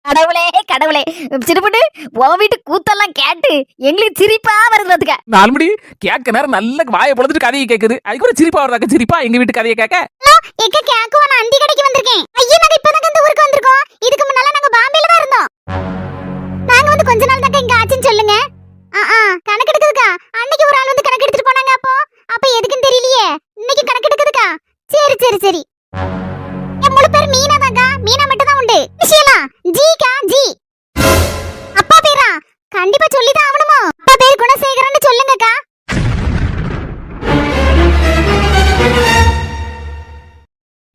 கடவுளே கடவுளே, சிறுபட்டு உன் வீட்டு கூத்தெல்லாம் கேட்டு எங்களுக்கு சிரிப்பா வருது பாத்துக்க. 4 மணி கேட்க நேரம் நல்ல வாயை பொழுதுட்டு கதையை கேக்குது. அதுக்கு ஒரு சிரிப்பா வருதாக்க சிரிப்பா எங்க வீட்டு கதையை கேட்க. எக்க கேக்குவா, நான் அண்டி கடைக்கு வந்திருக்கேன். ஐயா நாங்க இப்பதான் இந்த ஊருக்கு வந்திருக்கோம். இதுக்கு முன்னால நாங்க பாம்பேல தான் இருந்தோம். நாங்க வந்து கொஞ்ச நாள் தான் இங்க ஆச்சுன்னு சொல்லுங்க. கணக்கு எடுக்குதுக்கா. அன்னைக்கு ஒரு ஆள் வந்து கணக்கு எடுத்துட்டு போனாங்க. அப்ப எதுக்குன்னு தெரியலையே. இன்னைக்கு கணக்கு எடுக்குதுக்கா. சரி சரி சரி. என் முழு பேர் மீனா தான்க்கா. மீனா மட்டும் தான் உண்டு. விஷயலா ஜிக்கா ஜி. அப்பா பேரா கண்டிப்பா சொல்லிதான் ஆவணுமா? அப்பா பேர் குணசேகரன்னு சொல்லுங்கக்கா.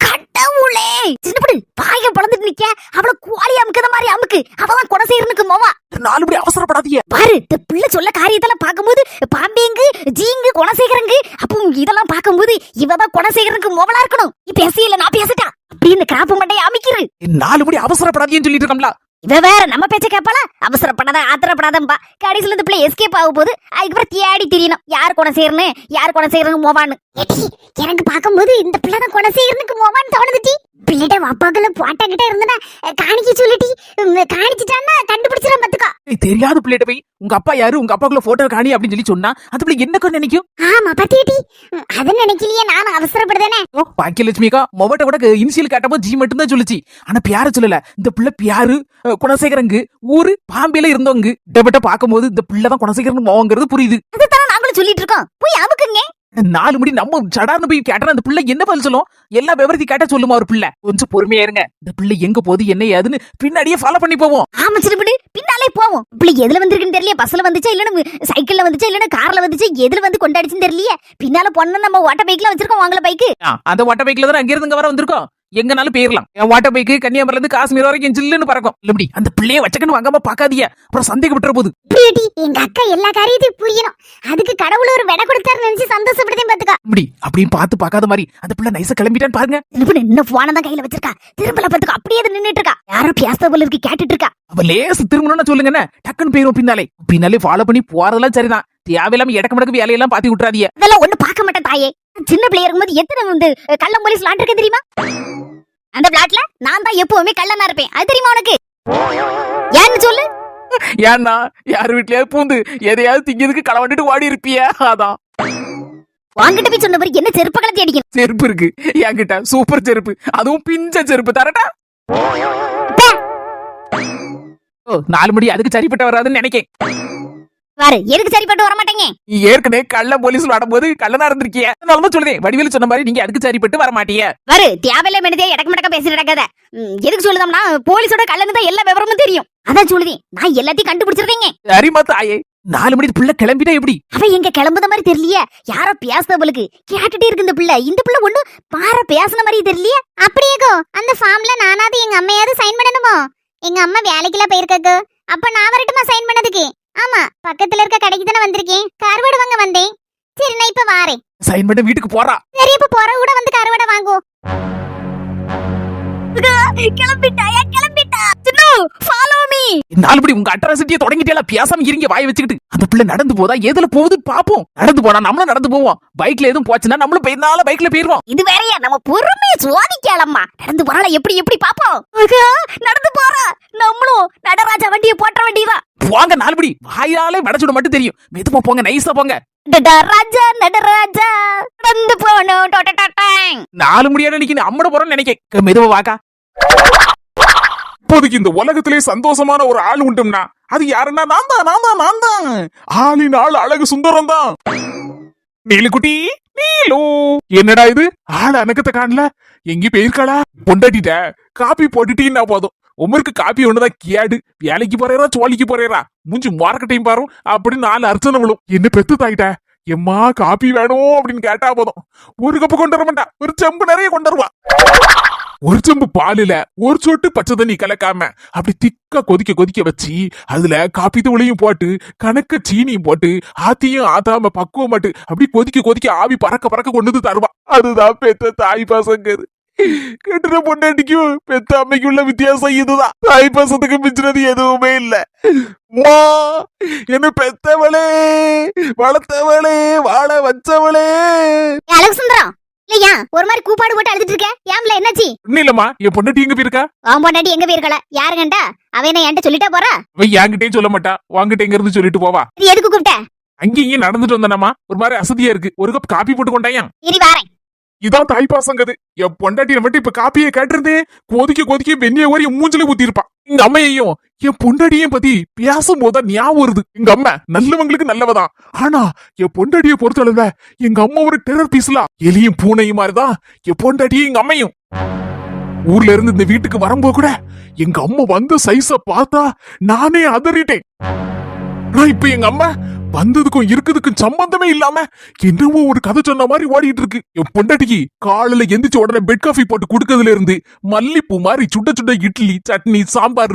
கடவுளே, சின்னப்படு பாய பழந்துட்டு நிக்க. அவள குவாலி அமுக்குற மாதிரி அமுக்கு. அவதான் குணசேகரனுக்கு மோவா. 4 மணி அவசரப்படாதீங்க. பாரு, இந்த பிள்ளை சொல்ல காரியத்தெல்லாம் பாக்கும்போது பாம்பேங்கு ஜீங்கு குணசேகரங்கு. அப்போ இதெல்லாம் பாக்கும்போது இவதான் குணசேகரனுக்கு மோவலா இருக்கணும். இப்ப பேசியல நான் பேசிட்டா அப்படின்னு கிராப்பு மண்டைய அமைக்கிறது. 4 மணி அவசரப்படாதீங்கன்னு சொல்லிட்டு இருக்கோம்ல. இவ வேற நம்ம பேச்ச கேப்பாளா? அவசரப்படாத ஆத்திரப்படாதம்பா. கடைசியில இந்த பிள்ளை எஸ்கேப் ஆக போகுது. அதுக்கப்புறம் தேடி தெரியணும் யார் குணசேகரனு யார் குணசேகரனுக்கு மோவான்னு. எனக்கு பாக்கும்போது இந்த பிள்ளை தான் குணசேகரனுக்கு மோவான்னு தோணுதுடி. பிள்ளைட அப்பாக்குள்ள போட்டா கிட்ட இருந்தனா காணிக்க சொல்லிட்டி. காணிச்சிட்டான்னா கண்டுபிடிச்சிட பாத்துக்கோ. தெரியாத பிள்ளைகிட்ட போய் உங்க அப்பா யாரு உங்க அப்பாக்குள்ள போட்டோ காணி அப்படின்னு சொல்லி சொன்னா அந்த பிள்ளை என்ன நினைக்கும்? ஆமா பத்தியடி, அத நினைக்கலையே. நான் அவசரப்படுதேனே. பாக்கியலட்சுமிக்கா மொபட்ட கூட இனிஷியல் காட்டப்போ ஜி மட்டும் தான் சொல்லுச்சு. ஆனா பியார சொல்லல. இந்த பிள்ளை பியாரு குணசேகரங்கு ஊரு பாம்பேல இருந்தவங்க டெபட்ட பாக்கும்போது இந்த பிள்ளை தான் குணசேகரன் மோங்கிறது புரியுது. அதுதான் நாங்களும் சொல்லிட்டு இருக்கோம். போய் அமுக்குங்க. 4 மணி நம்ம சடார்னு போய் கேட்டா அந்த பிள்ளை என்ன பதில் சொல்லும்? எல்லா விவரத்தையும் கேட்டா சொல்லுமா ஒரு பிள்ளை? கொஞ்சம் பொறுமையா இருங்க. இந்த பிள்ளை எங்க போகுது என்ன ஏதுன்னு பின்னாடியே ஃபாலோ பண்ணி போவோம். ஆமா சிறுபடி, பின்னாலே போவோம். பிள்ளை எதுல வந்திருக்குன்னு தெரியல. பஸ்ல வந்துச்சா இல்லன்னு சைக்கிள்ல வந்துச்சா இல்லன்னு கார்ல வந்துச்சா எதுல வந்து கொண்டாடிச்சுன்னு தெரியலையே. பின்னால பொண்ணு நம்ம ஓட்ட பைக்ல வச்சிருக்கோம். வாங்கல பைக்கு. அந்த ஓட்ட பைக்ல தான் அங்க இருந்து வர வந்திருக்கோம். எங்கனாலும் போயிடலாம். என் வாட்டர் பைக்கு கன்னியாகுமரில இருந்து காஷ்மீர் வரைக்கும் ஜில்லுன்னு பறக்கும். இல்லப்படி அந்த பிள்ளைய வச்சக்கன்னு வாங்காம பாக்காதீங்க. அப்புறம் சந்தேகப்பட்டுற போகுது. எங்க அக்கா எல்லா காரியத்தையும் புரியணும். அதுக்கு கடவுள் ஒரு விட கொடுத்தாரு நினைச்சு சந்தோஷப்படுதேன் பாத்துக்கா. இப்படி அப்படியும் பார்த்து பார்க்காத மாதிரி அந்த பிள்ளை நைஸா கிளம்பிட்டான்னு பாருங்க. இன்னும் போன தான் கையில வச்சிருக்கா. திரும்பல பாத்துக்கோ. அப்படியே நின்னுட்டு இருக்கா. யாரோ பேச போல இருக்கு கேட்டுட்டு இருக்கா. அவ லேசு திரும்பணும்னு சொல்லுங்க. டக்குன்னு போயிரும் பின்னாலே ஃபாலோ பண்ணி போறதெல்லாம் சரிதான். தேவையில்லாம இடக்கு மடக்கு வேலையெல்லாம் பாத்தி விட்டுறாதீங்க. அதெல்லாம் ஒண்ணு பார்க்க மாட்டேன் தாயே. சின்ன பிள்ளையா இருக்கும்போது எத்தனை வந்து கள்ள போலீஸ் விளாண்டு இருக்கு தெரியுமா? அந்த பிளாட்ல நான் தான் எப்பவுமே கள்ளனா இருப்பேன். அது தெரியுமா உனக்கு? ஏன்னு சொல்லு. ஏன்னா யார் வீட்லயாவது பூந்து எதையாவது திங்கிறதுக்கு களவண்டிட்டு ஓடி இருப்பியா? அதான் வாங்கிட்டு போய் சொன்ன மாதிரி என்ன செருப்பு கலத்தி அடிக்கணும். செருப்பு இருக்கு என்கிட்ட, சூப்பர் செருப்பு, அதுவும் பிஞ்ச செருப்பு தரட்டா. 4 மணி அதுக்கு சரிப்பட்ட வராதுன்னு நினைக்கேன். பாரு, எதுக்கு சரிப்பட்டு வர மாட்டேங்க. ஏற்கனவே கள்ள போலீஸ் விளாடும்போது கள்ளனா இருந்திருக்கிய. அதனால சொல்லுதேன் வடிவேலு சொன்ன மாதிரி நீங்க அதுக்கு சரிப்பட்டு வர மாட்டீங்க. பாரு, தேவையில்ல மெனதே இடக்கு மடக்க பேசி நடக்காத. எதுக்கு சொல்லுதம்னா போலீஸோட கள்ளனு தான் எல்லா விவரமும் தெரியும். அதான் சொல்லுதேன். நான் எல்லாத்தையும் கண்டுபிடிச்சிருக்கேங்க. சரிமா தாயே. 4 மணி பிள்ளை கிளம்பிட்டா எப்படி? அவ எங்க கிளம்புத மாதிரி தெரியலையே. யாரோ பேசுறவளுக்கு கேட்டுட்டே இருக்கு இந்த பிள்ளை. இந்த பிள்ளை ஒண்ணு பார பேசுன மாதிரி தெரியலையே. அப்படியேகோ அந்த ஃபார்ம்ல நானாவது எங்க அம்மையாவது சைன் பண்ணணுமோ? எங்க அம்மா வேலைக்குல போயிருக்காங்க. அப்ப நான் வரட்டுமா சைன் பண்ணதுக்கு? ஆமா, பக்கத்துல இருக்க கடைக்கு தானே வந்திருக்கேன். கருவாடு வாங்க வந்தேன். சரி நான் இப்ப வாரேன். சைன் பண்ண வீட்டுக்கு போறா. சரி இப்ப போற கூட வந்து கருவாடை வாங்குவோம். கிளம்பிட்டாயா? கிளம்பிட்டா. சின்னு ஃபாலோ மீ. 4 மணி உங்க அட்ராசிட்டியை தொடங்கிட்டே பேசாம இருங்க வாய் வச்சுக்கிட்டு. அந்த பிள்ளை நடந்து போதா எதுல போகுது பாப்போம். நடந்து போனா நம்மளும் நடந்து போவோம். பைக்ல எதுவும் போச்சுன்னா நம்மளும் போயிருந்தாலும் பைக்ல போயிருவோம். இது வேறையா நம்ம பொறுமையை சோதிக்கலாமா? நடந்து போறாள எப்படி எப்படி பாப்போம். நடந்து போறா. நம்மளும் நடராஜா வண்டியை போட்ட வேண்டியதா. போங்க 4 மணி வாயாலே வடச்சுட மட்டும் தெரியும். மெதுவா போங்க, நைஸா போங்க. நடராஜா நடராஜா நடந்து போனோம். 4 மணியான நினைக்க அம்மட போறோம்னு நினைக்க. மெதுவா வாக்கா. இப்போதைக்கு இந்த உலகத்திலே சந்தோஷமான ஒரு ஆள் உண்டும்னா அது யாருன்னா நான் தான். ஆளின் ஆள் அழகு சுந்தரம் தான். நீலுக்குட்டி நீலு, என்னடா இது ஆள் அணக்கத்தை காணல? எங்கி போயிருக்காளா? பொண்டாட்டிட்ட காப்பி போட்டுட்டீன்னா போதும். உமருக்கு காப்பி ஒண்ணுதான் கேடு. வேலைக்கு போறேரா சோழிக்கு போறேரா மூஞ்சி மார்க்கெட்டையும் பாரும் அப்படின்னு 4 அர்ச்சனை விழும். என்ன பெத்து தாயிட்ட எம்மா காப்பி வேணும் அப்படின்னு கேட்டா போதும். ஒரு கப்பு கொண்டு வர மாட்டா, ஒரு செம்பு நிறைய கொண்டு வருவா. ஒரு செம்பு பாலுல ஒரு சொட்டு பச்சை தண்ணி கலக்காம அப்படி திக்கா கொதிக்க வச்சு அதுல காப்பி தூளையும் போட்டு கணக்க சீனியும் போட்டு ஆத்தியும் ஆத்தாம பக்குவமாட்டு அப்படி கொதிக்க ஆவி பறக்க கொண்டு வந்து தருவா. அதுதான் பெத்த தாய் பசங்க. கெட்டுற பொண்டாட்டிக்கும் பெத்த அம்மைக்கு உள்ள வித்தியாசம் இதுதான். தாய் பாசத்துக்கு மிச்சினது எதுவுமே இல்ல. என்ன பெத்தவளே, வளர்த்தவளே, வாழ வச்சவளே. அழகு சுந்தரம், இல்லையா ஒரு மாதிரி கூப்பாடு போட்டு அழுதுட்டு இருக்க ஏம்ல என்னாச்சு ஒண்ணும் இல்லம்மா என் பொண்டாட்டி எங்க போயிருக்கா அவன் பொண்டாட்டி எங்க போயிருக்கல யாரு கண்டா அவ என்ன என்கிட்ட சொல்லிட்டா போறா அவ என்கிட்டயும் சொல்ல மாட்டா வாங்கிட்ட எங்க இருந்து சொல்லிட்டு போவா இது எதுக்கு கூப்பிட்ட அங்கேயும் நடந்துட்டு வந்தானம்மா ஒரு மாதிரி அசதியா இருக்கு ஒரு கப் காப்பி போட்டு கொண்டாயா இரு வாரேன் இதான் தாய் பாசங்கிறது என் பொண்டாட்டியை மட்டும் இப்ப காப்பியை கேட்டிருந்தே கொதிக்க வெந்நிய ஓரி மூஞ்சில ஊத்தி இருப்பான் எங்க அம்மையையும் என் பொண்டாட்டியும் பத்தி பேசும்போதுதான் ஞாபகம் வருது எங்க அம்மா நல்லவங்களுக்கு நல்லவதான் ஆனா என் பொண்டாட்டியை பொறுத்தளவுல எங்க அம்மா ஒரு டெரர் பீஸ்லாம் எலியும் பூனையும் மாதிரிதான் என் பொண்டாட்டியும் எங்க அம்மையும் ஊர்ல இருந்து இந்த வீட்டுக்கு வரும்போது கூட எங்க அம்மா வந்த சைஸ பார்த்தா நானே அதறிட்டேன் ஆனா இப்ப எங்க அம்மா வந்ததுக்கும் இருக்குதுக்கும் சம்பந்தமே இல்லாம என்னவோ ஒரு கதை சொன்ன மாதிரி ஓடிட்டு இருக்கு என் பொண்டாட்டிக்கு காலையில எந்திரிச்ச உடனே பெட் காஃபி போட்டு குடுக்கறதுல இருந்து மல்லிப்பூ மாதிரி சுட சுட இட்லி சட்னி சாம்பார்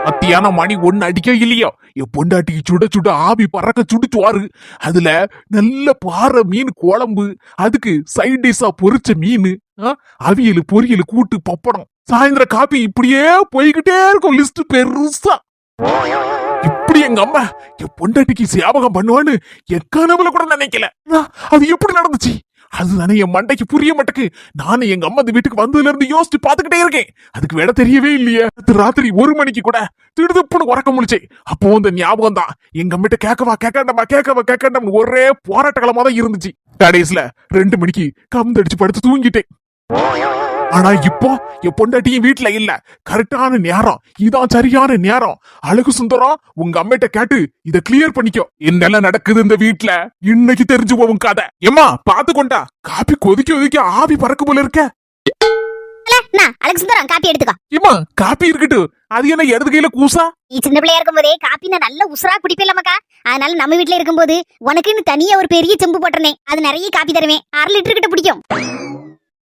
மத்தியானம் மணி 1 அடிக்க இல்லையோ என் பொண்டாட்டிக்கு சுட சுட ஆவி பறக்க சுடுச்சுவாரு அதுல நல்ல பாறை மீன் குழம்பு அதுக்கு சைட் டிஷ்ஷா பொரிச்ச மீன் அவியல் பொரியல் கூட்டு பப்படம் சாயந்தரம் காப்பி இப்படியே போய்கிட்டே இருக்கும் லிஸ்ட் பெருசா இப்படி எங்க அம்மா என் பொண்டாட்டிக்கு ஞாபகம் பண்ணுவான்னு என் கனவுல கூட நினைக்கல அது எப்படி நடந்துச்சு அதுதானே என் மண்டைக்கு புரிய மாட்டேக்கு நானும் எங்க அம்மா இந்த வீட்டுக்கு வந்ததுல இருந்து யோசிச்சு பாத்துக்கிட்டே இருக்கேன் அதுக்கு விட தெரியவே இல்லையே ராத்திரி 1 மணிக்கு கூட திடுதுப்புன்னு உறக்க முடிச்சே அப்போ இந்த ஞாபகம் தான் எங்க அம்மிட்ட கேட்கவா ஒரே போராட்டங்களமா தான் இருந்துச்சு கடைசியில 2 மணிக்கு கம்தடிச்சு படுத்து தூங்கிட்டேன் ஆனா இப்போ என் பொண்டாட்டியும் வீட்டுல இல்ல கரெக்டான நேரம் இதான் சரியான நேரம் அழகு சுந்தரம் உங்க அம்மிட்ட கேட்டு இத கிளியர் பண்ணிக்கோ என்னெல்லாம் நடக்குது இந்த வீட்டுல இன்னைக்கு தெரிஞ்சு போவும் கதை ஏமா பாத்து கொண்டா காப்பி கொதிக்க ஆவி பறக்க போல இருக்க அழகு சுந்தரம் காப்பி எடுத்துக்கோ ஏமா காப்பி இருக்கட்டும் அது என்ன இடது கையில கூசா நீ சின்ன பிள்ளையா இருக்கும் போதே காப்பி நான் நல்ல உசுரா குடிப்பேன்லமாக்கா அதனால நம்ம வீட்டுல இருக்கும்போது உனக்குன்னு தனியா ஒரு பெரிய செம்பு போட்டுறேன் அது நிறைய காப்பி தருவேன் 1/2 லிட்டர் கிட்ட பிடிக்கும்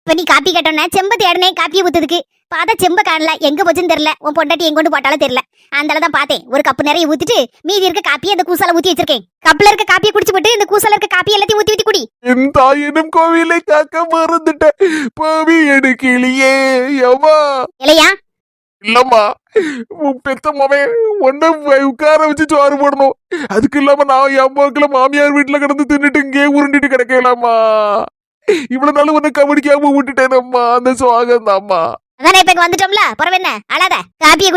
இப்ப நீ காப்பி கேட்டோன்னா செம்ப தேடனே காப்பியை ஊத்துதுக்கு பார்த்தா செம்ப காணல எங்க போச்சுன்னு தெரியல உன் பொண்டாட்டி எங்க கொண்டு போட்டாலும் தெரியல அதனாலதான் பார்த்தேன் ஒரு கப்பு நிறைய ஊத்திட்டு மீதி இருக்க காப்பியை அந்த கூசால ஊத்தி வச்சிருக்கேன் கப்ல இருக்க காப்பியை குடிச்சு போட்டு இந்த கூசால இருக்க காப்பி எல்லாத்தையும் ஊத்தி ஊத்தி குடி என் தாயினும் கோவிலை காக்க மறந்துட்டேன் பாவி எடுக்கலையே எவா இல்லையா இல்லம்மா உன் பெத்த மவன் ஒன்ன உட்கார வச்சு சோறு போடணும் அதுக்கு இல்லாம நான் என் அம்மாவுக்குள்ள மாமியார் வீட்டுல கிடந்து தின்னுட்டு இங்கே உருண்டிட்டு கிடக்கலாமா இவ்வளவு நாள் உன்னை கவனிக்காம விட்டுட்டேனம்மா அந்த சோகம் தான்மா அதானே இப்ப இங்க வந்துட்டோம்ல பரவ என்ன அழாத காப்பியை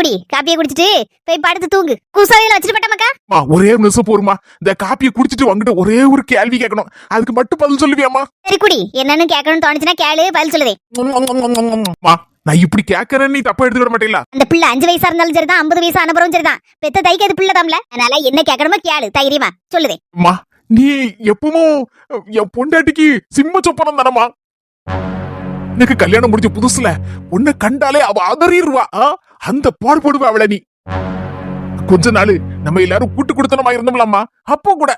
குடிச்சிட்டு போய் படுத்து தூங்கு கூசாவையில வச்சுட்டு போட்டோமாக்கா ஒரே நிமிஷம் போருமா இந்த காப்பியை குடிச்சிட்டு வந்துட்டு ஒரே ஒரு கேள்வி கேட்கணும் அதுக்கு மட்டும் பதில் சொல்லுவியாமா சரி குடி என்னன்னு கேட்கணும்னு தோணுச்சுன்னா கேளு பதில் சொல்லுவேன் நான் இப்படி கேட்கறேன்னு நீ தப்பா எடுத்துக்கிட மாட்டீங்களா அந்த பிள்ளை 5 வயசா இருந்தாலும் சரிதான் 50 வயசா அனுபவம் சரிதான் பெத்த தைக்கு அது பிள்ளை தாம்ல அதனால என்ன கேட்கணுமோ கேளு தைரியமா சொல்லுதே நீ எப்பவும் என் பொண்டாட்டிக்கு சிம்ம சொப்பனம் தானமா எனக்கு கல்யாணம் முடிஞ்ச புதுசுல உன்னை கண்டாலே அவ அதறிடுவா அந்த பாடுபடுவா அவளை நீ கொஞ்ச நாள் நம்ம எல்லாரும் கூட்டு கொடுத்தனமா இருந்தோம்லாமா அப்போ கூட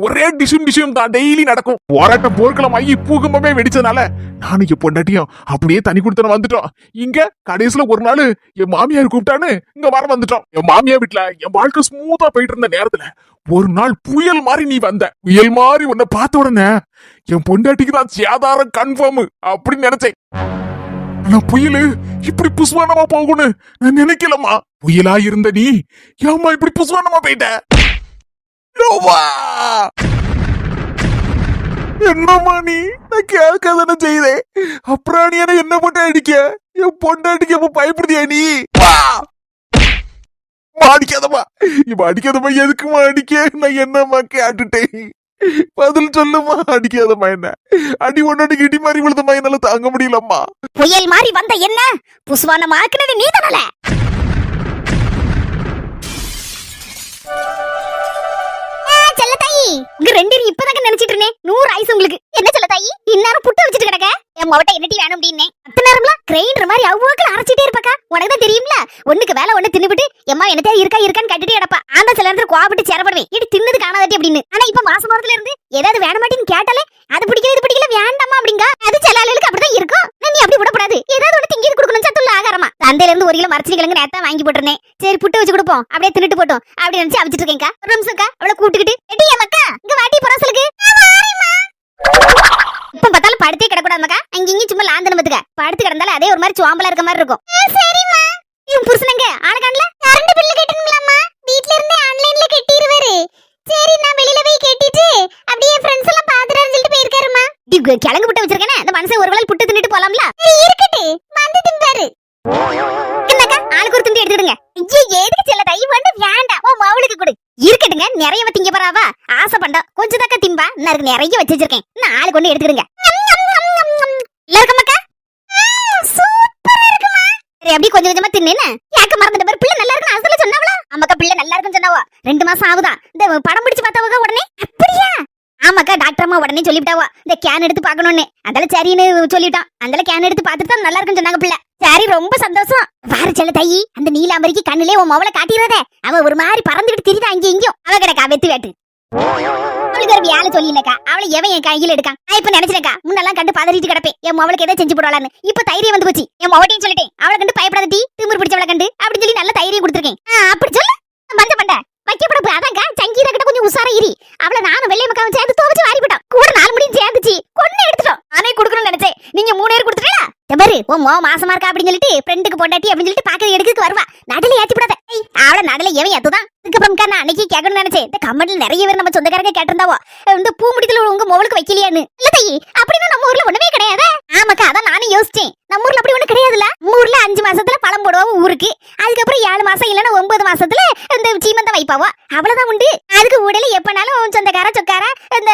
ஒரே டிஷும் தான் டெய்லி நடக்கும் போராட்டம் போர்க்களம் ஆகி பூகம்பமே வெடிச்சதுனால நானும் என் பொண்டாட்டியும் அப்படியே தனி கொடுத்தன வந்துட்டோம் இங்க கடைசியில ஒரு நாள் என் மாமியார் கூப்பிட்டான்னு இங்க வர வந்துட்டோம் என் மாமியார் வீட்டுல என் வாழ்க்கை ஸ்மூத்தா போயிட்டு இருந்த நேரத்துல ஒரு நாள் புயல் மாதிரி நீ வந்த புயல் மாதிரி உன்னை பார்த்த உடனே என் பொண்டாட்டிக்கு தான் சேதாரம் கன்ஃபார்ம் அப்படின்னு நினைச்சேன் ஆனா புயலு இப்படி புஸ்வானமா போகும்னு நான் நினைக்கலமா புயலா இருந்த நீ ஏமா இப்படி புஸ்வானமா போயிட்ட என்னம்மா நீ நான் கேட்காதானே செய்தேன் அப்புறம் நீ என்ன போட்டு அடிக்க என் பொண்டாட்டிக்கு அப்ப பயப்படுதியா நீ அடிக்காதம்மா இப்ப அடிக்காதம்மா எதுக்குமா அடிக்க நான் என்னம்மா கேட்டுட்டேன் பதில் சொல்லுமா அடிக்காதம்மா என்ன அடி ஒன்னாடி இடி மாதிரி விழுதம்மா என்னால தாங்க முடியலம்மா புயல் மாதிரி வந்த என்ன புஸ்வானம் ஆக்குனது நீ தானல உங்க 2 பேரும் இப்பதாங்க நினைச்சிட்டு இருந்தேன் 100 ஆயிசு உங்களுக்கு என்ன சொல்ல தாயி இந்நேரம் புட்டு வச்சிட்டு கிடக்க என் மவட்ட என்னட்டி வேணும் அப்படின்னு அத்த நேரம்லாம் கிரைண்டர் மாதிரி அவ்வளவு அரைச்சிட்டே இருப்பாக்கா உனக்கு தான் தெரியும்ல ஒண்ணுக்கு வேலை ஒண்ணு தின்னுபிட்டு எம்மா என்னத்தையா இருக்கான்னு கேட்டுட்டே கிடப்பா ஆந்த சில நேரத்துல கோவப்பட்டு சேரப்படுவேன் இடி தின்னது காணாதட்டி அப்படின்னு ஆனா இப்ப மாசம் மாதத்துல இருந்து ஏதாவது வேண மாட்டேன்னு கேட்டாலே அது பிடிக்கல இது பிடிக்கல வேண்டாமா அப்படிங்க அது சில ஆளுகளுக்கு அப்படிதான் இருக்கும் நீ அப்படி விடக்கூடாது ஏதாவது ஒண்ணு திங்கி கொடுக்கணும் சத்துள்ள ஆகாரமா சந்தையில இருந்து 1 கிலோ மரச்சி கிழங்கு நேரத்தான் வாங்கி போட்டுருந்தேன் சரி புட்டு வச்சு கொடுப்போம் அப்படியே தின்னுட்டு போட்டோம் அப்படி நினைச்சு அவிச்சிட்டு இருக்கேன்க்கா ஒரு நிமிஷம்க்கா அவளை கூப்பிட்டுக்கிட்டு எட்டி மக்கா இங்க வாட்டி புறசலுக்கு இப்ப பார்த்தாலும் படுத்தே கிடக்கூடாதுக்கா அங்க இங்க சும்மா லாந்தன பத்துக்க படுத்து கிடந்தாலும் அதே ஒரு மாதிரி சுவாம்பலா இருக்க மாதிரி இருக்கும் சரிம்மா இவன் புருஷனங்க ஆளகான்ல கரண்ட் பில் கட்டணும்லாமா வீட்ல இருந்து ஆன்லைன்ல கட்டிடுவாரு சரி நான் வெளியில போய் கட்டிட்டு அப்படியே ஃப்ரெண்ட்ஸ் எல்லாம் பாத்துறேன்னு சொல்லிட்டு போயிருக்காருமா கிழங்கு புட்டை வச்சிருக்கேனே இந்த மனுஷன் ஒரு வேளை புட்டு தின்னுட்டு போலாம்ல. இருக்கட்டு வந்து திம்பாரு. என்னக்கா ஆளுக்கு ஒரு துண்டு எடுத்துடுங்க. ஐயே எதுக்கு செல்ல தை வந்து வேண்டாம் உன் மவளுக்கு கொடு. இருக்கட்டுங்க நிறைய திங்க போறாவா ஆசை பண்டா கொஞ்சம் தாக்க திம்பா நான் நிறைய வச்சு வச்சிருக்கேன். நான் ஆளு கொண்டு எடுத்துடுங்க. இல்ல இருக்கமாக்கா சூப்பரா இருக்குமா. சரி அப்படி கொஞ்சம் கொஞ்சமா தின்னு கேட்க மறந்துட்ட பேர் பிள்ளை நல்லா இருக்குன்னு அதுல சொன்னாவளா? ஆமாக்கா பிள்ளை நல்லா இருக்குன்னு சொன்னாவா. 2 மாசம் ஆகுதான். இந்த படம் பிடிச்சு பார்த்தவங்க உடனே அப்படியா? ஆமாக்கா டாக்டர் அம்மா உடனே சொல்லிவிட்டாவா இந்த கேன் எடுத்து பாக்கணும்னு. அதெல்லாம் சரின்னு சொல்லிட்டான். அதெல்லாம் கேன் எடுத்து பார்த்துட்டு தான் நல்லா இருக்குன்னு சொன்னாங்க பிள்ளை. சரி ரொம்ப சந்தோஷம். வார செல்ல தையி அந்த நீலாம்பரிக்கு கண்ணுலே உன் மவளை காட்டிடுறதே. அவ ஒரு மாதிரி பறந்துட்டு திரிதா அங்கே இங்கேயும். அவ கிடக்கா வெத்து வேட்டு அவளுக்கு ஒரு வேலை சொல்லிலக்கா. அவளை எவன் என் கையில எடுக்கான். நான் இப்ப நினைச்சிருக்கா முன்னெல்லாம் கண்டு பதறிட்டு கிடப்பேன் என் மவளுக்கு எதை செஞ்சு போடலான்னு. இப்ப தைரியம் வந்து போச்சு. என் மவட்டையும் சொல்லிட்டேன் அவளை கண்டு பயப்படாத டீ திமிர் பிடிச்சவளை கண்டு அப்படின்னு சொல்லி நல்ல தைரியம் கொடுத்துருக்கேன். அப்படி சொல்லு மஞ்ச பண்ட வைக்கப்படப்பு. அதாங்க சங்கீதா கிட்ட கொஞ்சம் உசாரா இரி. அவளை நானும் வெள்ளை மக்காவும் சேர்ந்து துவச்சு வாரி போட்டான். கூட 4 முடியும் சேர்ந்துச்சு கொன்னு எடுத்துட்டோம். நானே கொடுக்கணும்னு நினைச்சேன். நீங்க 3 பேர் கொடுத்துட்டா பாரு உன் மாசமா இருக்கா அப்படின்னு சொல்லிட்டு ஃப்ரெண்டுக்கு பொண்டாட்டி அப்படின்னு சொல்லிட்டு பாக்க எடுக்க வருவா. நடுல ஏத்தி விடாத. அவளை நடுல எவன் ஏத்துதான். அதுக்கப்புறம் நான் அன்னைக்கு கேட்கணும்னு நினைச்சேன். இந்த கமெண்ட்ல நிறைய பேர் நம்ம சொந்தக்காரங்க கேட்டிருந்தாவோ இந்த பூ முடித்துல உங்க மொபைலுக்கு வைக்கலையான்னு. இல்ல தையி அப்படின்னு நம்ம ஊர்ல ஒண்ணுமே கிடையாது. ஆமாக்கா அதான் நானும் யோசிச்சேன். நம்ம ஊர்ல அப்படி ஒண்ணு கிடையாதுல. நம்ம ஊர்ல 5 மாசத்துல பழம் போடுவாங்க ஊருக்கு. அதுக்கப்புறம் 7 மாசம் இல்லன்னா 9 மாசத்துல இந்த சீமந்தம் வைப்பாவோ அவ்வளவுதான் உண்டு. அதுக்கு ஊடல எப்பனாலும் சொந்தக்கார சொக்கார இந்த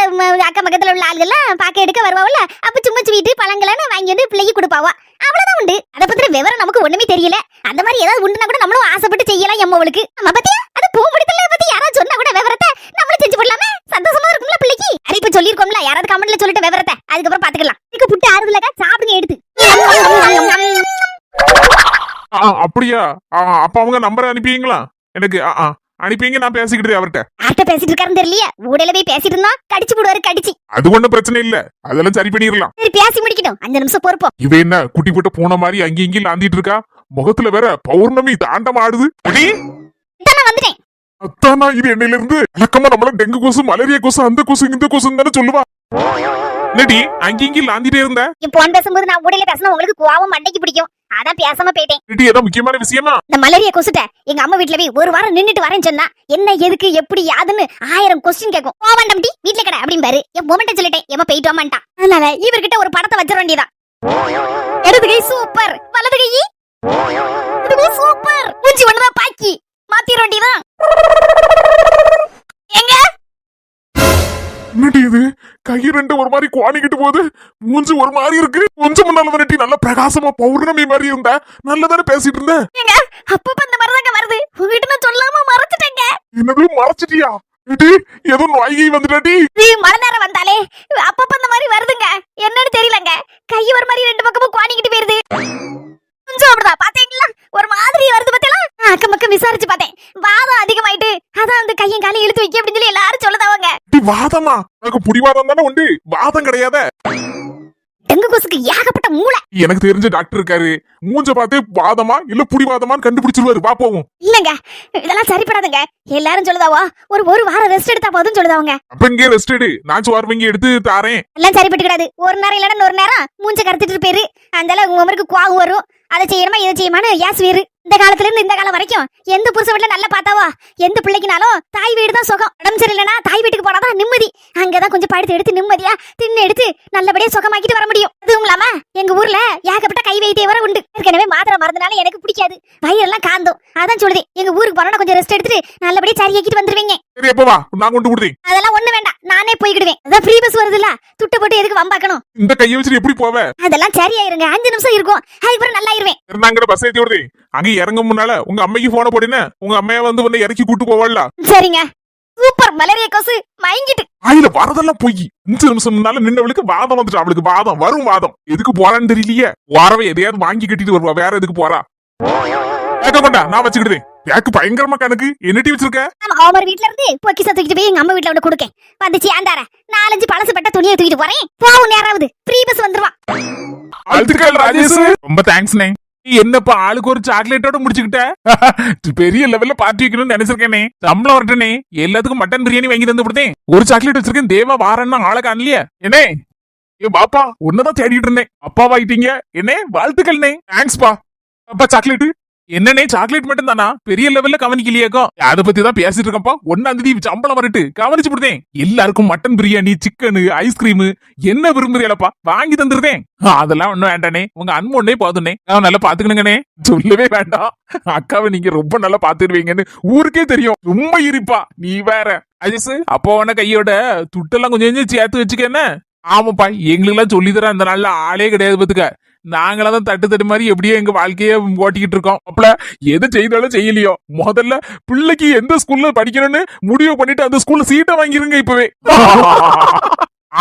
அக்கம் பக்கத்துல உள்ள ஆள்கள்லாம் பாக்க எடுக்க வருவாங்கல்ல. அப்ப சும்மா ஸ்வீட்டு பழங்களான்னு வாங்கி வந்து பிள்ளைக்கு கொடுப்பாவோ அவ்வளவுதான் உண்டு. அதை பத்தின விவரம் நமக்கு ஒண்ணுமே தெரியல. அந்த மாதிரி ஏதாவது உண்டுனா கூட நம்மளும் ஆசைப்பட்டு செய்யலாம் எம்மவளுக்கு. நம்ம பத்தியா அது பூ முடித்தல பத்தி யாராவது சொன்னா கூட விவரத்தை நம்மளும் செஞ்சு போடலாமே. சந்தோஷமா இருக்கும்ல பிள்ளைக்கு. அது இப்ப சொல்லிருக்கோம்ல யாராவது கமெண்ட்ல சொல்லிட்டு விவரத்தை அதுக்கப்புறம் பாத்துக்கலாம். இதுக்கு புட்டு ஆறுதலக்கா சாப்பிடுங்க எடுத்து. அப்படியா? அப்ப அவங்க நம்பர் அனுப்பிங்களா எனக்கு? அனுப்பிங்க நான் பேசிக்கிட்டு அவர்கிட்ட. யார்கிட்ட பேசிட்டு இருக்காருன்னு தெரியலையா. ஊடல போய் பேசிட்டு இருந்தா கடிச்சு போடுவாரு கடிச்சு. அது ஒண்ணும் பிரச்சனை இல்ல அதெல்லாம் சரி பண்ணிடலாம். சரி பேசி முடிக்கட்டும் 5 நிமிஷம் பொறுப்போம். இவ என்ன குட்டி போட்டு போன மாதிரி அங்கேயும் இங்கேயும் லாந்திட்டு இருக்கா. முகத்துல வேற பௌர்ணமி தாண்டம் ஆடுது. நான் வந்துட்டேன். அத்தானா இது என்னையில இருந்து வழக்கமா நம்மள டெங்கு கொசு மலேரியா கொசு அந்த கொசு இந்த கொசுன்னு தானே சொல்லுவா. என்னடி அங்கேயும் இங்கேயும் லாந்திட்டே இருந்த? என் போன் பேசும்போது நான் ஊடல பேசினா உங்களுக்கு கோவம் மண்டைக்கு பிடிக்கும். அதான் பேசாம போயிட்டேன். ஏதோ முக்கியமான விஷயமா? இந்த மலேரியா கொசுட்ட எங்க அம்மா வீட்டுல போய் 1 வாரம் நின்னுட்டு வரேன்னு சொன்னா என்ன எதுக்கு எப்படி யாதுன்னு 1000 கொஸ்டின் கேட்கும். போவாண்டம் டி வீட்டுல கடை அப்படிம்பாரு. என் மொமெண்ட சொல்லிட்டேன் ஏமா போயிட்டு வாமான்ட்டான். அதனால இவர்கிட்ட ஒரு படத்தை வச்சிட வேண்டியதான். இடது கை சூப்பர் வலது கை இதுவே சூப்பர் மூஞ்சி ஒண்ணுதான் பாக்கி மாத்திர வேண்டியதான். எங்க என்னடி இது கை 2 ஒரு மாதிரி குவானிக்கிட்டு போகுது. மூஞ்சி ஒரு மாதிரி இருக்கு. கொஞ்சம் முன்னால தானே நல்ல பிரகாசமா பௌர்ணமி மாதிரி இருந்தா நல்லதானே பேசிட்டு இருந்த. எங்க அப்பப்ப இந்த மாதிரிதாங்க வருது. உங்ககிட்ட நான் சொல்லாம மறைச்சிட்டேங்க. என்னது மறைச்சிட்டியா? ஏதோ நோய்கை வந்துட்டாடி. மழை நேரம் வந்தாலே அப்பப்ப இந்த மாதிரி வருதுங்க. என்னன்னு தெரியலங்க. கை ஒரு மாதிரி 2 பக்கமும் குவானிக்கிட்டு போயிருது. கொஞ்சம் அப்படிதான் பாத்தீங்களா ஒரு மாதிரி வருது பத்தியெல்லாம். அக்கம் பக்கம் விசாரிச்சு பார்த்தேன். வாதம் அதிகமாயிட்டு அதான் அந்த கையும் காலையும் இழுத்து வைக்க அப்படின்னு சொல்லி எல்லாரும் சொல்லதாவங்க. வாதமா? எனக்கு புடிவாதம் தானே உண்டு வாதம் கிடையாத. டெங்கு கொசுக்கு ஏகப்பட்ட மூளை. எனக்கு தெரிஞ்ச டாக்டர் இருக்காரு. மூஞ்ச பார்த்து வாதமா இல்ல புடிவாதமான்னு கண்டுபிடிச்சிருவாரு. வா போவோம். இல்லங்க இதெல்லாம் சரிப்படாதுங்க. எல்லாரும் சொல்லுதாவா ஒரு வாரம் ரெஸ்ட் எடுத்தா போதும் சொல்லுதாவங்க. அப்ப இங்கே ரெஸ்ட் எடு. நான் சோர்வங்க எடுத்து தாரேன். எல்லாம் சரிப்பட்டு கிடாது. ஒரு நேரம் இல்லன்னா ஒரு நேரம் மூஞ்ச கருத்துட்டு போயிரு. அந்த உமருக்கு கோவம் வரும். அதை செய்யணுமா இதை செய்யுமான்னு யாஸ் வேறு. இந்த காலத்துல இருந்து இந்த காலம் வரைக்கும் எந்த புருஷ வீட்டுல நல்லா பார்த்தாவா எந்த பிள்ளைக்குனாலும் தாய் வீடு தான் சுகம். உடம்பு சரியில்லைன்னா தாய் வீட்டுக்கு போனாதான் நிம்மதி. அங்கதான் கொஞ்சம் படுத்து எடுத்து நிம்மதியா தின்னு எடுத்து நல்லபடியா சுகமாக்கிட்டு வர முடியும். அதுவும் இல்லாம எங்க ஊர்ல ஏகப்பட்ட கை வைத்திய வர உண்டு. ஏற்கனவே மாத்திரை மருந்துனால எனக்கு பிடிக்காது. வயிறெல்லாம் காந்தோம். அதான் சொல்லுது எங்க ஊருக்கு போனா கொஞ்சம் ரெஸ்ட் எடுத்துட்டு நல்லபடியா சரியாக்கிட்டு வந்துருவீங்க. சரி எப்ப வா நான் கொண்டு கொடுத்தேன். அதெல்லாம் ஒண்ணு வேண்டாம் நானே போய்க்கிடுவேன். அதான் ஃப்ரீ பஸ் வருதுல்ல துட்டு போட்டு எதுக்கு வம்பாக்கணும். இந்த கையை வச்சு எப்படி போவ? அதெல்லாம் சரியாயிருங்க 5 நிமிஷம் இருக்கும். அதுக்கப்புறம் நல்லா ஆயிருவேன். நாங்க பஸ் ஏத்தி விடுறேன். அங்க இறங்க முன்னால உங்க அம்மைக்கு போன போடுன்னு உங்க அம்மைய வந்து உன்னை இறக்கி கூட்டு போவாள்ல. சரிங்க சூப்பர் மலேரியா கொசு மயங்கிட்டு. ஆயில வரதெல்லாம் போய் 5 நிமிஷம் முன்னால நின்னவளுக்கு வாதம் வந்துட்டு. அவளுக்கு வாதம் வரும். வாதம் எதுக்கு போறான்னு தெரியலையே. வாரவே எதையாவது வாங்கி கட்டிட்டு வருவா. வேற எதுக்கு போறா? கொண்டா நான் வச்சுக்கிடுவேன். பேக்கு பயங்கரமா கணக்கு. என்னட்டி வச்சிருக்க? அவர் வீட்ல இருந்து பொக்கிசா தூக்கிட்டு போய் எங்க அம்மா வீட்ல வந்து கொடுக்கேன். வந்துச்சு ஆண்டார 4-5 பழசு பட்ட துணியை தூக்கிட்டு போறேன். போவும் நேராவது ஃப்ரீ பஸ் வந்துருவான். வாழ்த்துக்கள் ராஜேஷ். ரொம்ப தேங்க்ஸ்ண்ணே. என்னப்பா ஆளுக்கு ஒரு சாக்லேட்டோட முடிச்சுக்கிட்ட? பெரிய லெவல்ல பார்ட்டி வைக்கணும்னு நினைச்சிருக்கேனே. சம்பளம் வரட்டனே. எல்லாத்துக்கும் மட்டன் பிரியாணி வாங்கி தந்து கொடுத்தேன். ஒரு சாக்லேட் வச்சிருக்கேன். தேவா வாரன்னா ஆளை காணலையே. என்னே ஏ பாப்பா ஒன்னதான் தேடிட்டு இருந்தேன். அப்பாவாயிட்டீங்க. என்னே வாழ்த்துக்கள்னே. தேங்க்ஸ் பா. அப்பா சாக்லேட் என்னன்னே சாக்லேட் மட்டும் தானா? பெரிய லெவல்ல கவனிக்கலையாக்கோ? அத பத்தி தான் பேசிட்டு இருக்கேன்ப்பா. 1ஆம் தேதி சம்பளம் வரட்டு கவனிச்சு விடுதேன். எல்லாருக்கும் மட்டன் பிரியாணி, சிக்கனு, ஐஸ்கிரீம் என்ன விரும்புறீங்களப்பா வாங்கி தந்துருதேன். அதெல்லாம் ஒண்ணும் வேண்டானே, உங்க அன்பொன்னே போதுனே. நல்லா பாத்துக்கணுங்கனே. சொல்லவே வேண்டாம், அக்காவை நீங்க ரொம்ப நல்லா பாத்துருவீங்கன்னு ஊருக்கே தெரியும். ரொம்ப இருப்பா நீ வேற. அஜிஸ் அப்போ உன கையோட துட்டெல்லாம் கொஞ்சம் கொஞ்சம் சேர்த்து வச்சுக்க. ஆமாப்பா, எங்களுக்கு எல்லாம் சொல்லித்தர அந்த நாள்ல ஆளே கிடையாது பாத்துக்க. நாங்களாதான் தட்டு மாதிரி எப்படியோ எங்க வாழ்க்கைய ஓட்டிக்கிட்டு இருக்கோம். அப்பல எது செய்தாலும் செய்யலையோ, முதல்ல பிள்ளைக்கு எந்த ஸ்கூல்ல படிக்கணும்னு முடிவு பண்ணிட்டு அந்த ஸ்கூல்ல சீட்டை வாங்கிருங்க இப்பவே.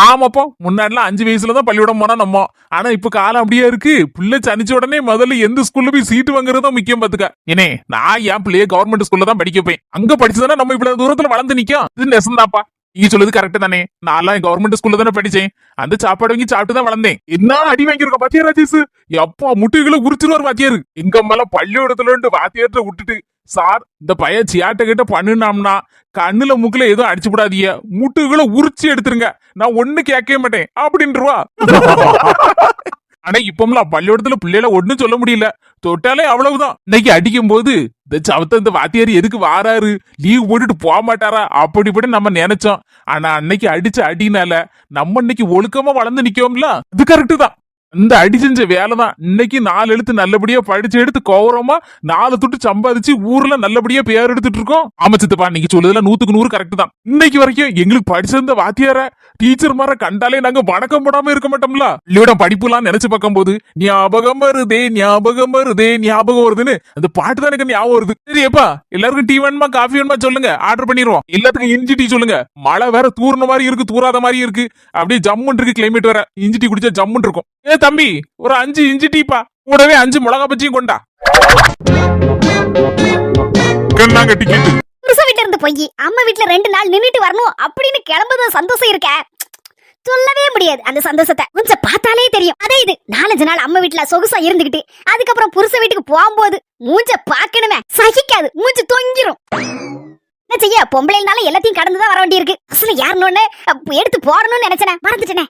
ஆமாப்பா, முன்னாடிலாம் 5 வயசுலதான் பள்ளிக்கூடம் போனா நம்ம. ஆனா இப்ப காலம் அப்படியே இருக்கு. பிள்ளை சனிச்ச உடனே முதல்ல எந்த ஸ்கூல்ல போய் சீட்டு வாங்குறதும் முக்கியம் பாத்துக்க. ஏனே நான் என் பிள்ளைய கவர்மெண்ட் ஸ்கூல்ல தான் படிக்க போய், அங்க படிச்சுதானே நம்ம இவ்வளவு தூரத்துல வளர்ந்து நிக்கும். இது நெசந்தாப்பா, நீ சொல்லுது கரெக்ட் தானே. நான் கவர்மெண்ட் ஸ்கூல்ல தானே படிச்சேன். அந்த சாப்பாடு வாங்கி சாப்பிட்டு தான் வளர்ந்தேன். என்ன அடி வாங்கிருக்கோம் பாத்தியா ராஜேஷ்? எப்பா முட்டுகளை உரிச்சிருவார் வாத்தியாரு. எங்க மேல பள்ளியோடத்துல வாத்தியார்ட்ட விட்டுட்டு, சார் இந்த பையன் சியாட்ட கிட்ட பண்ணுனாம்னா கண்ணுல முக்குல எதுவும் அடிச்சு விடாதீங்க, முட்டுகளை உரிச்சு எடுத்துருங்க, நான் ஒண்ணு கேட்கவே மாட்டேன் அப்படின்றவா. ஆனா இப்பம்லாம் பள்ளியோடத்துல பிள்ளைல ஒண்ணும் சொல்ல முடியல. தொட்டாலே அவ்வளவுதான். இன்னைக்கு அடிக்கும் போது இந்த சவத்த இந்த வாத்தியார் எதுக்கு வாராரு, லீவ் போட்டுட்டு போக மாட்டாரா அப்படிப்படி நம்ம நினைச்சோம். ஆனா அன்னைக்கு அடிச்ச அடினால நம்ம இன்னைக்கு ஒழுக்கமா வளர்ந்து நிக்கோம்ல. அது கரெக்டு தான். இந்த அடி செஞ்ச வேலைதான் இன்னைக்கு 4 எழுத்து நல்லபடியா படிச்சு எடுத்து கௌரவமா 4 துட்டு சம்பாதிச்சு ஊர்ல நல்லபடியா பேர் எடுத்துட்டு இருக்கோம். அமைச்சதுப்பா, நீங்க சொல்லுதுல 100க்கு 100 கரெக்ட் தான். இன்னைக்கு வரைக்கும் எங்களுக்கு படிச்சிருந்த வாத்தியார டீச்சர் மார கண்டாலே நாங்க வணக்கம் போடாம இருக்க மாட்டோம்ல. இல்லையோட படிப்புலாம் நினைச்சு பார்க்கும் போது ஞாபகம் வருதே ஞாபகம் வருதே ஞாபகம் வருதுன்னு அந்த பாட்டு தான் எனக்கு ஞாபகம் வருது. சரியப்பா, எல்லாருக்கும் டீ வேணுமா காஃபி வேணுமா சொல்லுங்க, ஆர்டர் பண்ணிடுவோம். எல்லாத்துக்கும் இஞ்சி டீ சொல்லுங்க. மழை வேற தூர்ன மாதிரி இருக்கு, தூராத மாதிரி இருக்கு. அப்படியே ஜம்முன் இருக்கு கிளைமேட் வேற. இஞ்சி டீ குடிச்சா ஜம்முன் இருக்கும். தம்பி ஒரு 5 இஞ்சி டீப்பா, கூடவே 5 மிளகா பச்சியும் கொண்டா. புருஷ வீட்டுல இருந்து போய் அம்மா வீட்டுல 2 நாள் நின்னுட்டு வரணும் அப்படின்னு கிளம்புறது சந்தோஷம் இருக்க சொல்லவே முடியாது. அந்த சந்தோஷத்தை கொஞ்சம் பார்த்தாலே தெரியும். அதே இது 4-5 நாள் அம்மா வீட்டுல சொகுசா இருந்துகிட்டு அதுக்கப்புறம் புருஷ வீட்டுக்கு போகும்போது மூஞ்ச பாக்கணுமே, சகிக்காது, மூஞ்சு தொங்கிரும். என்ன செய்ய, பொம்பளைனால எல்லாத்தையும் கடந்துதான் வர வேண்டி இருக்கு. அசல யாருன்னு எடுத்து போடணும்னு நினைச்சேன், மறந்துட்டேனே.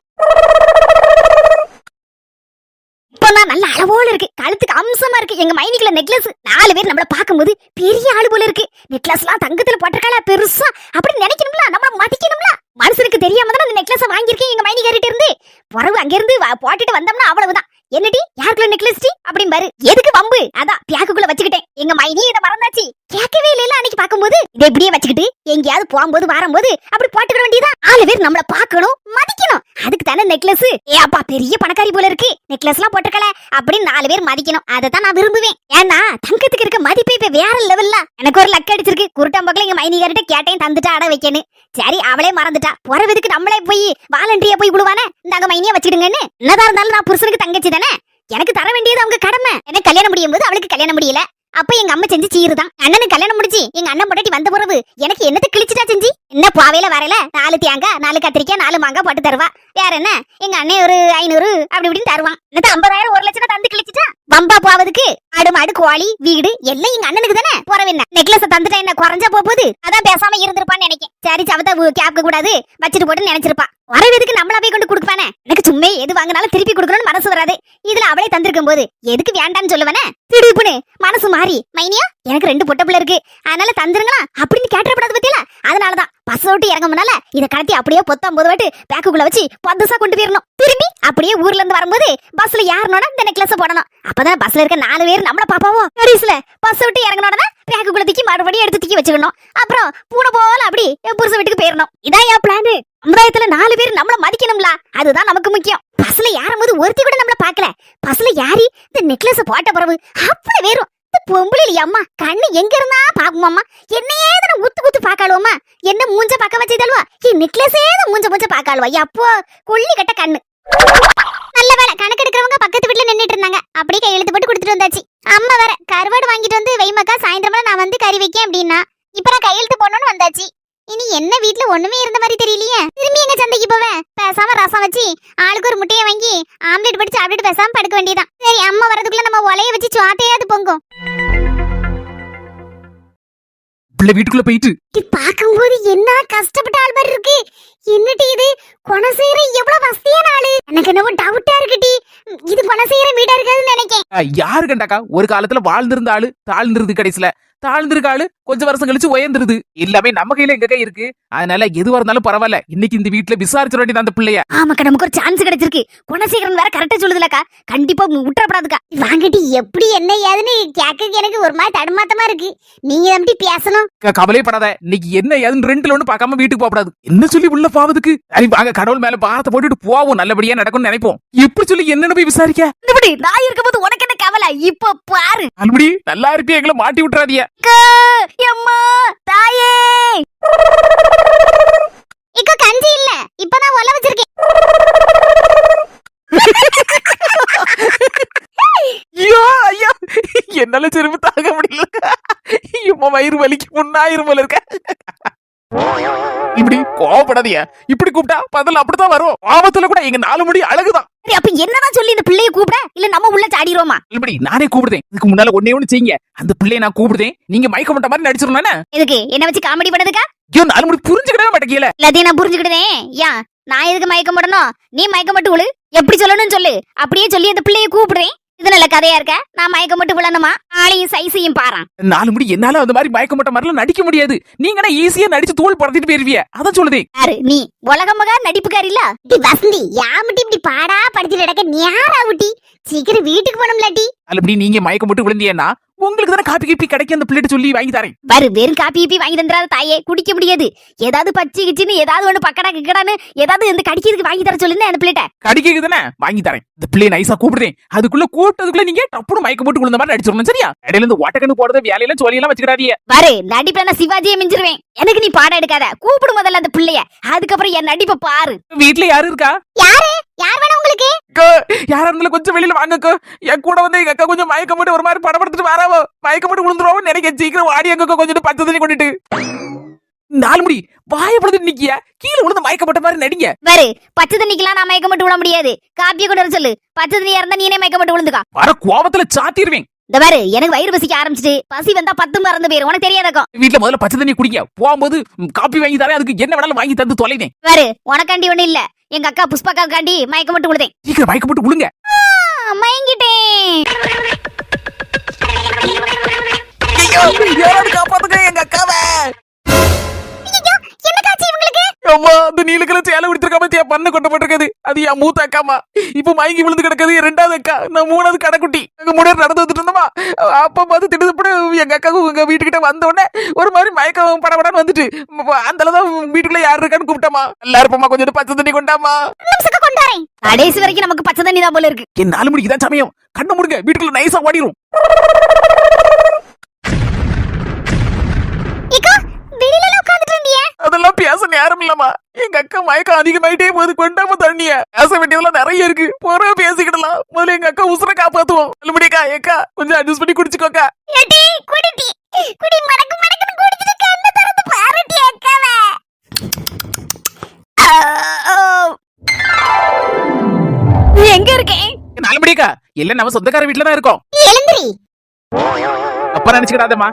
இப்பதான் நல்ல அளவோல இருக்கு, கழுத்துக்கு அம்சமா இருக்கு. எங்க மைனிக்குள்ள நெக்லஸ் 4 பேர் நம்மள பாக்கும்போது பெரிய ஆளு போல இருக்கு. நெக்லஸ் எல்லாம் தங்கத்துல போட்டிருக்காளா பெருசா அப்படி நினைக்கணும்ல, நம்மள மதிக்கணும்ல. மனசுக்கு தெரியாம தான் அந்த நெக்லஸ் வாங்கியிருக்கேன் எங்க மைனிகாரிட்ட இருந்து. பொறவு அங்க இருந்து போட்டுட்டு வந்தோம்னா அவ்வளவுதான். என்னடி யாருக்குள்ள நெக்லஸ் டி அப்படின்னு பாரு. எதுக்கு வம்பு, அதான் பியாக்குள்ள வச்சுக்கிட்டேன். எங்க மைனி இதை மறந்தாச்சு, கேட்கவே இல்ல. அன்னைக்கு பாக்கும்போது இதை இப்படியே வச்சுக்கிட்டு எங்கேயாவது போகும்போது வரும்போது அப்படி போட்டுக்கிற வேண்டியதான். 4 பேர் நம்மள பாக்கணும், மதிக்கணும். அதுக்கு தானே நெக்லஸ். ஏ அப்பா, பெரிய பணக்காரி போல இருக்கு, நெக்லஸ் எல்லாம் போட்டுக்கல அப்படின்னு 4 பேர் மதிக்கணும். அதைத்தான் நான் விரும்புவேன். ஏன்னா தங்கத்துக்கு இருக்க மதிப்பே இப்ப வேற லெவல்ல. எனக்கு ஒரு லக் அடிச்சிருக்கு. குருட்டம்பக்கல எங்க மைனிகாரிட்ட கேட்டேன், தந்துட்டா அட வைக்கணும். சரி அவளே மறந்துட்டா. போறதுக்கு நம்மளே போய் வாலண்டியா போய் விடுவானே, இந்த மைனியை வச்சுடுங்கன்னு. என்னதான் இருந்தாலும் நான் புருஷனுக்கு தங்கச்சி தானே, எனக்கு தர வேண்டியது அவங்க கடமை. எனக்கு கல்யாணம் முடியும் போது அவளுக்கு கல்யாணம் முடியல, அப்ப எங்க அம்மா செஞ்சு சீருதான். அண்ணனுக்கு கல்யாணம் முடிச்சு எங்க அண்ணன் பொண்டாட்டி வந்த பிறகு எனக்கு என்னத்தை கிழிச்சுட்டா செஞ்சு. என்ன பாவையில வரையில 4 தேங்காய் 4 கத்திரிக்காய் 4 மாங்காய் போட்டு தருவா. வேற என்ன, எங்க அண்ணன் ஒரு 500 அப்படி இப்படின்னு தருவான். என்னத்த 50,000 1 லட்சம் தந்து கிழிச்சுட்டா. வம்பா போவதுக்கு ஆடு மாடு கோழி வீடு எல்லாம் எங்க அண்ணனுக்கு தானே. போறவ என்ன நெக்லஸ் தந்துட்டா என்ன குறைஞ்சா போகுது. அதான் பேசாம இருந்திருப்பான்னு நினைக்கேன். சரி சவத்த கேப்க கூடாது வச்சுட்டு போட்டு நினைச்சிருப்பா. வரவேதுக்கு நம்மளா போய் கொண்டு கொடுப்பானே. எனக்கு சும்மா எது வாங்கினாலும் திருப்பி கொடுக்கணும்னு மனசு வராது. இதுல அவளே தந்திருக்கும் போது எதுக்கு வேண்டான்னு சொல்லுவானே. திடுப்புன்னு மனசு மாறி மைனியா எனக்கு 2 பொட்ட பிள்ளை இருக்கு அதனால தந்துருங்களா அப்படின்னு கேட்டப்படாது பத்தியில. அதனாலதான் பஸ் விட்டு இறங்க முன்னால இதை கடத்தி அப்படியே 19 வாட்டு பேக்குக்குள்ள வச்சு பந்தசா கொண்டு போயிடணும். திரும்பி அப்படியே ஊர்ல இருந்து வரும்போது பஸ்ல யாருனோட இந்த நெக்லஸ் போடணும். அப்பதான் பஸ்ல இருக்க 4 பேர் நம்மள பாப்பாவோ. கடைசில பஸ் விட்டு இறங்கினோட பேக்குக்குள்ள தூக்கி மறுபடியும் எடுத்து தூக்கி வச்சுக்கணும். அப்புறம் பூனை போல அப்படி புருஷ வீட்டுக்கு போயிடணும். இதான் என் பிளான். சமுதாயத்துல 4 பேர் நம்மள மதிக்கணும்ல, அதுதான் நமக்கு முக்கியம். பஸ்ல யாரும்போது ஒருத்தி கூட நம்மள பாக்கல. பஸ்ல யாரி இந்த நெக்லஸ் போட்ட பிறகு அப்படி வேறும் இந்த பொம்பளை அம்மா கண்ணு எங்க இருந்தா பாக்குமாம்மா. என்னையே தான் குத்து குத்து பாக்காளுவம்மா. என்ன மூஞ்ச பக்க வச்சதல்வா, என் நெக்லஸே தான் மூஞ்ச பாக்காளுவா. அப்போ கொள்ளி கட்ட கண்ணு. நல்ல வேலை கணக்கு எடுக்கிறவங்க பக்கத்து வீட்டுல நின்னுட்டு இருந்தாங்க. அப்படியே கையெழுத்து போட்டு கொடுத்துட்டு வந்தாச்சு. அம்மா வேற கருவாடு வாங்கிட்டு வந்து வைமக்கா சாயந்தரமா நான் வந்து கறி வைக்கேன் அப்படின்னா இப்ப நான் கையெழுத்து போடணும்னு வந்தாச்சு. இனி என்ன வீட்டுல ஒண்ணுமே இருந்த மாதிரி தெரியலையே. திரும்பி எங்க சந்தைக்கு போவேன். பேசாம ரசம் வச்சு ஆளுக்கு ஒரு முட்டையை வாங்கி ஆம்லெட் படிச்சு சாப்பிட்டு பேசாம படுக்க வேண்டியதான். சரி அம்மா வரதுக்குள்ள நம்ம ஒலைய வச்சு சுவாத்தையாவது பொங்கும். பிள்ளை வீட்டுக்குள்ள போயிட்டு இது பாக்கும்போது என்ன கஷ்டப்பட்ட ஆள் மாதிரி இருக்கு. என்னடி இது குணசேகர எவ்வளவு வசதியான ஆளு. எனக்கு என்னவோ டவுட்டா இருக்குடி. இது குணசேகர வீடா இருக்காதுன்னு நினைக்கேன். யாரு கண்டாக்கா ஒரு காலத்துல வாழ்ந்திருந்த ஆளு தாழ்ந்திருது கடைசியில தாழ்ந்திருக்க ஆளு கொஞ்சம் வருஷம் கழிச்சு உயர்ந்துருது. எல்லாமே நம்ம கையில எங்க கை இருக்கு. அதனால எதுவா இருந்தாலும் பரவாயில்ல. இன்னைக்கு இந்த வீட்டுல விசாரிச்சிட வேண்டியது அந்த பிள்ளைய. ஆமாக்கா நமக்கு ஒரு சான்ஸ் கிடைச்சிருக்கு. குணசேகரன் வேற கரெக்டா சொல்லுதுலக்கா. கண்டிப்பா விட்டுறப்படாதுக்கா. வாங்கடி எப்படி என்ன ஏதுன்னு கேட்க எனக்கு ஒரு மாதிரி தடுமாத்தமா இருக்கு. நீங்க எப்படி பேசணும்? கவலைப்படாத. இன்னைக்கு என்ன ஏதுன்னு ரெண்டுல ஒண்ணு பார்க்காம வீட்டுக்கு போகக்கூடாது. என்ன சொல்லி உள்ள பாவதுக்கு சரி வாங்க கடவுள் மேல பாரத்தை போட்டுட்டு போவோம். நல்லபடியா நடக்கும்னு நினைப்போம். எப்படி சொல்லி என்னன்னு போய் விசாரிக்க இப்படி நான் இருக்கும்போது உனக்கு என்ன கவலை? இப்ப பாரு. அல்படி நல்லா இருப்பியா எங்களை மாட்டி விட்டுறாதிய. அம்மா தாயே இக்க கஞ்சி இல்ல. இப்பதான் ஒல வச்சிருக்கேன். ஐயோ ஐயோ என்னால சிறுமி தாங்க முடியல. இப்ப வயிறு வலிக்கு முன்னாயிரம் போல இருக்க. இப்படி கோவப்படாதியா. இப்படி கூப்பிட்டா பதில் அப்படித்தான் வரும். ஆபத்துல கூட எங்க 4 முடி அழகுதான். சரி, அப்ப என்னதான் சொல்லி இந்த பிள்ளைய கூப்பிட இல்ல நம்ம உள்ள சாடிரோமா? இப்படி நானே கூப்பிடுதேன். இதுக்கு முன்னால ஒன்னே ஒண்ணு செய்யுங்க. அந்த பிள்ளைய நான் கூப்பிடுதேன். நீங்க மயக்க மாட்ட மாதிரி நடிச்சிருந்தா எதுக்கு என்ன வச்சு காமெடி பண்ணதுக்கா? ஐயோ 4 முடி புரிஞ்சுக்கிடவே மாட்டேங்கல. எல்லாத்தையும் நான் புரிஞ்சுக்கிட்டேன். ஏன் நான் எதுக்கு மயக்கம் போடணும்? நீ மயக்கம் மட்டும் விழு. எப்படி சொல்லணும்னு சொல்லு. அப்படியே சொல்லி அந்த பிள்ளைய கூப்பிடுறேன். இது நல்ல கதையா இருக்க. நான் மயக்கம் மட்டும் விழணுமா? ஆளையும் சைஸையும் பாறான். 4 முடி என்னால அந்த மாதிரி மயக்க மாட்ட மாதிரிலாம் நடிக்க முடியாது. நீங்கன்னா ஈஸியா நடிச்சு தூள் படுத்திட்டு போயிருவிய. அதான் சொல்லுதே. யாரு நீ? உலகமகா நடிப்புக்காரி இல்ல? டி வசந்தி யாமட்டி இப்படி பாடா படிச்சுட்டு கிடக்க நேரா ஊட்டி. சீக்கிரம் வீட்டுக்கு போகணும்லாட்டி. அப்படி நீங்க மயக்க மட்டும் விழுந்தியன்னா உங்களுக்கு தானே காப்பி கீப்பி கிடைக்க அந்த பிள்ளைட்டு சொல்லி வாங்கி தரேன். பாரு வெறும் காப்பி கீப்பி வாங்கி தந்துடாத தாயே. குடிக்க முடியாது. ஏதாவது பச்சி கிச்சின்னு ஏதாவது ஒண்ணு பக்கடா கிக்கடான்னு ஏதாவது இந்த கடிக்கிறதுக்கு வாங்கி தர சொல்லுன்னு அந்த பிள்ளைட்ட. கடிக்க தானே வாங்கி தரேன். இந்த பிள்ளைய நைஸா கூப்பிடுறேன். அதுக்குள்ள கூட்டதுக்குள்ள நீங்க டப்புனு மயக்க போட்டு விழுந்த மாதிரி நடிச்சிடணும். சரியா? இடையில இருந்து ஓட்டக்கண்ணு போடுறது வேலையெல்லாம் சொல்லியெல்லாம் வச்சுக்கிடாதீங்க. பாரு நடிப்புல நான் சிவாஜியை மிஞ்சிருவேன். எனக்கு நீ பாடம் எடுக்காத. கூப்பிடு முதல்ல அந்த பிள்ளைய. அதுக்கப்புறம் என் நடிப்பை பாரு. வீட்டுல யாரு இருக்கா? யாரு யார் வேணும் உங்களுக்கு? யாரா இருந்தாலும் கொஞ்சம் வெளியில வாங்கக்கோ. என் கூட வந்து எங்க அக்கா கொஞ்சம் மயக்க போட்டு ஒரு மாதிரி படப்படுத்திட்டு வராவோ. மயக்க போட்டு விழுந்துருவோம் நினைக்க. சீக்கிரம் வாடி அக்கா கொஞ்சம் பச்சை தண்ணி கொண்டுட்டு 4 முடி வாயப்படுத்து நிக்கிய. கீழே விழுந்து மயக்க போட்ட மாதிரி நடிங்க. பாரு பச்சை தண்ணிக்கெல்லாம் நான் மயக்கம் மட்டும் விட முடியாது. காப்பியை கொண்டு வர சொல்லு. பச்சை தண்ணியா இருந்தா நீனே மயக்கம் மட்டும் விழுந்துக்கா. வர கோபத்துல சாத்திடுவேன். இந்த பாரு எனக்கு வயிறு பசிக்க ஆரம்பிச்சிட்டு. பசி வந்தா 10 மறந்து போயிரும். உனக்கு தெரியாதக்கும். வீட்டுல முதல்ல பச்சை தண்ணி குடிங்க. போகும்போது காப்பி வாங்கி தரேன். அதுக்கு என்ன வேணாலும் வாங்கி தந்து தொலைதேன். பாரு உனக்காண்டி ஒண்ணு இல்ல. எங்க அக்கா புஷ்பாக்காண்டி மயக்கம் மட்டும் விழுதேன். சீக்கிரம் மயக்க போட்டு விழுங்க. மயங்கிட்டேன். யாராவது காப்பாத்துங்க எங்க அக்காவை. என்ன காட்சி இவங்களுக்கு? அம்மா அந்த நீலக்கல சேலை விடுத்திருக்காம பண்ணு கொண்டு போட்டிருக்காது. அது என் மூத்த அக்காமா. இப்ப மயங்கி விழுந்து கிடக்குது 2வது அக்கா. நான் 3வது கடைக்குட்டி. அங்க முன்னாடி நடந்து வந்துட்டு இருந்தோமா. அப்ப பார்த்து திட்டுப்பட எங்க அக்காவுக்கு உங்க வீட்டுக்கிட்ட வந்த உடனே ஒரு மாதிரி மயக்கம் படப்படான்னு வந்துட்டு அந்த அளவுதான் வீட்டுக்குள்ள யாரு இருக்கான்னு கூப்பிட்டமா. எல்லாருப்பமா கொஞ்சம் பச்சை தண்ணி கொண்டாமா. கொண்டு வரேன். கடைசி வரைக்கும் நமக்கு பச்சை தண்ணி தான் போல இருக்கு. என் 4 மணிக்கு தான் சமயம். கண்ணு முடுங்க. வீட்டுக்குள்ள நைஸா ஓடிரும். இக்கா வெளியில உட்கார்ந்துட்டு இருந்தியே. அதெல்லாம் பேச நேரம் இல்லமா. எங்க அக்கா மயக்கம் அதிகமாயிட்டே போகுது. கொண்டாம தண்ணிய. பேச வேண்டியதெல்லாம் நிறைய இருக்கு. போற பேசிக்கிடலாம். முதல்ல எங்க அக்கா உசுர காப்பாத்துவோம். நல்லபடியா ஏக்கா கொஞ்சம் அட்ஜஸ்ட் பண்ணி குடிச்சுக்கோக்கா. ஏடி குடிடி. குடி மடக்கு மடக்குன்னு குடிச்சிட்டு கண்ணை திறந்து பாருடி அக்காவே. எங்க இருக்கேன்? நல்லபடியாக்கா எல்லாம் நம்ம சொந்தக்கார வீட்டுல தான் இருக்கோம். எழுந்திரி. அப்ப நினைச்சுக்கிடாதம்மா.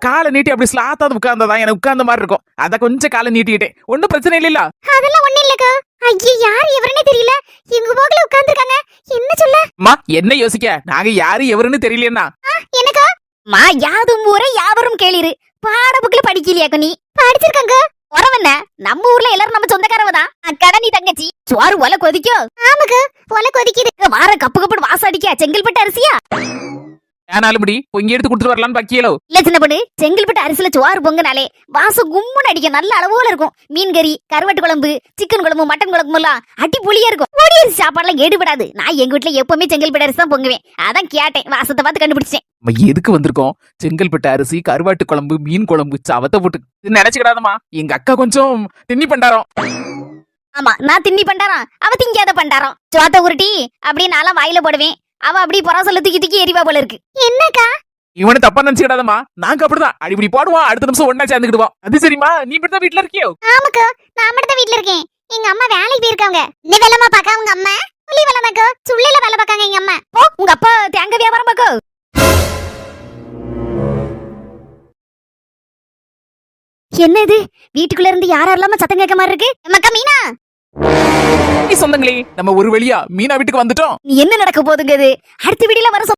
காலை நீட்டி அப்படி ஸ்லாத்தாவது உட்கார்ந்ததான் எனக்கு உட்கார்ந்த மாதிரி இருக்கும். அத கொஞ்சம் காலை நீட்டிக்கிட்டேன். ஒன்னும் பிரச்சனை இல்ல. அதெல்லாம் ஒண்ணு இல்லக்கா. ஐயே யார் எவருனே தெரியல. எங்க போகல உட்கார்ந்திருக்காங்க. என்ன சொல்ல? அம்மா என்ன யோசிக்க? நாங்க யாரு எவருன்னு தெரியலையா? எனக்கா? மா யாதும் ஊரே யாவரும் கேளிரு. பாட புக்ல படிக்கலையாக்க நீ? படிச்சிருக்காங்க. உறவென்ன? நம்ம ஊர்ல எல்லாரும் நம்ம சொந்தக்காரவதான். அக்கடா நீ தங்கச்சி. சோறு ஒல கொதிக்கும். ஆமாக்கா ஒல கொதிக்குது. வார கப்பு கப்பு வாசம் அடிக்க. செங்கல்பட்டு அரிசியா? ஏனாலும்படி பொங்கி எடுத்து கொடுத்துட்டு வரலான்னு பாக்கியலோ. இல்ல சின்ன பொண்ணு. செங்கல்பட்டு அரிசியில சோறு பொங்கனாலே வாசம் கும்முன்னு அடிக்க. நல்ல அளவோல இருக்கும். மீன் கறி, கருவாட்டு குழம்பு, சிக்கன் குழம்பு, மட்டன் குழம்பு எல்லாம் அடிப்பொலியா இருக்கும். ஓடி அரிசி சாப்பாடுலாம் எடுபடாது. நான் எங்க வீட்டுல எப்பவுமே செங்கல்பட்டு அரிசி தான் பொங்குவேன். அதான் கேட்டேன். வாசத்தை பார்த்து கண்டுபிடிச்சேன். நம்ம எதுக்கு வந்திருக்கோம்? செங்கல்பட்டு அரிசி, கருவாட்டு குழம்பு, மீன் குழம்பு, சவத்தை போட்டு நினைச்சுக்கிடாதம்மா. எங்க அக்கா கொஞ்சம் தின்னி பண்டாரம். ஆமா நான் தின்னி பண்டாரம். அவ திங்காத பண்டாரம். சோத்த உருட்டி அப்படியே நான்லாம் வாயில போடுவேன். அவ அப்படி புறசல்ல தூக்கி தூக்கி எரிவா போல இருக்கு. என்னக்கா? இவனை தப்பா நினைச்சுக்கிடாதம்மா. நாங்க அப்படிதான் அடிப்படி போடுவோம். அடுத்த நிமிஷம் ஒன்னா சேர்ந்துக்கிடுவோம். அது சரிம்மா. நீ இப்படி தான் வீட்டுல இருக்கியோ? ஆமாக்கா நான் மட்டும் தான் வீட்ல இருக்கேன். எங்க அம்மா வேலைக்கு போயிருக்காங்க. நீ வேலைமா பாக்க உங்க அம்மா? புள்ளி வேலைமாக்கா. சுள்ளையில வேலை பார்க்காங்க எங்க அம்மா. உங்க அப்பா தேங்காய் வியாபாரம் பாக்கோ. என்ன இது வீட்டுக்குள்ள இருந்து யாரெல்லாம சத்தம் கேட்க மாதிரி இருக்கு மக்கா மீனா சொந்தங்களே நம்ம ஒரு வழியா மீனா வீட்டுக்கு வந்துட்டோம். என்ன நடக்க போதுங்க இது அடுத்த வீடியோல வர